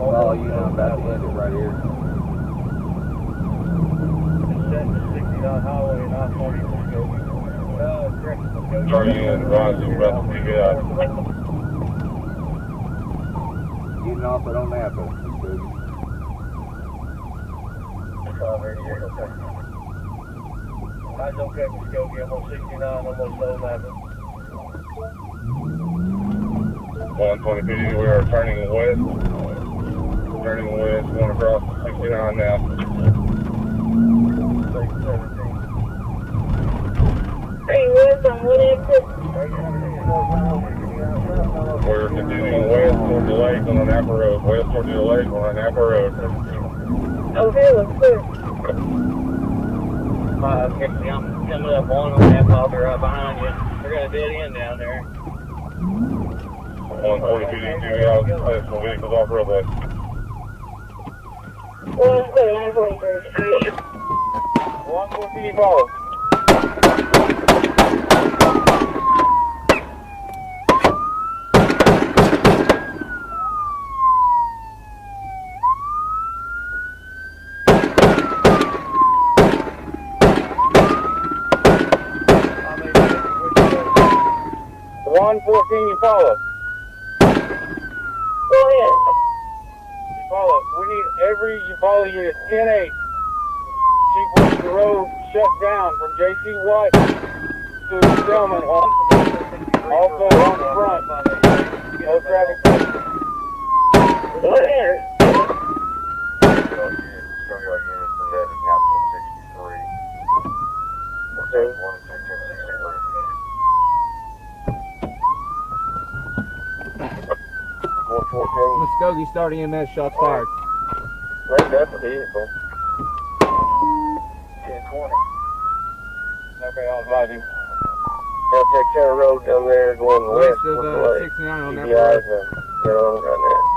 Follow you know about to end it right here. Set 69 highway and I-40 Muskogee. Charlie and advise you about the PVI. Getting off it on Napa. That's okay, Muskogee. I'm on 69, almost low Napa. 120 we are turning west. Turning west, going across 69 now. Hey, west on what exit? We're continuing west toward the lake on an Napa Road. West toward the lake on an Napa Road. Okay, looks clear. I'm coming up on that I'll be right behind you. We're going to dead end down there. 140 PDQ out, some vehicles off roadway. Well, clear, 943. 140 follow. You follow. Go ahead. You follow. We need every Eufaula unit 10-8. Keep the road shut down from J.C. White to Selman. Also on the front. No traffic. Go ahead. Muskogee, start EMS, shots fired. Right, that's a vehicle. 1020. Okay, I'll advise you. They'll take Terra Road down there going West west. of 69 on that TBI's road. they're on down there.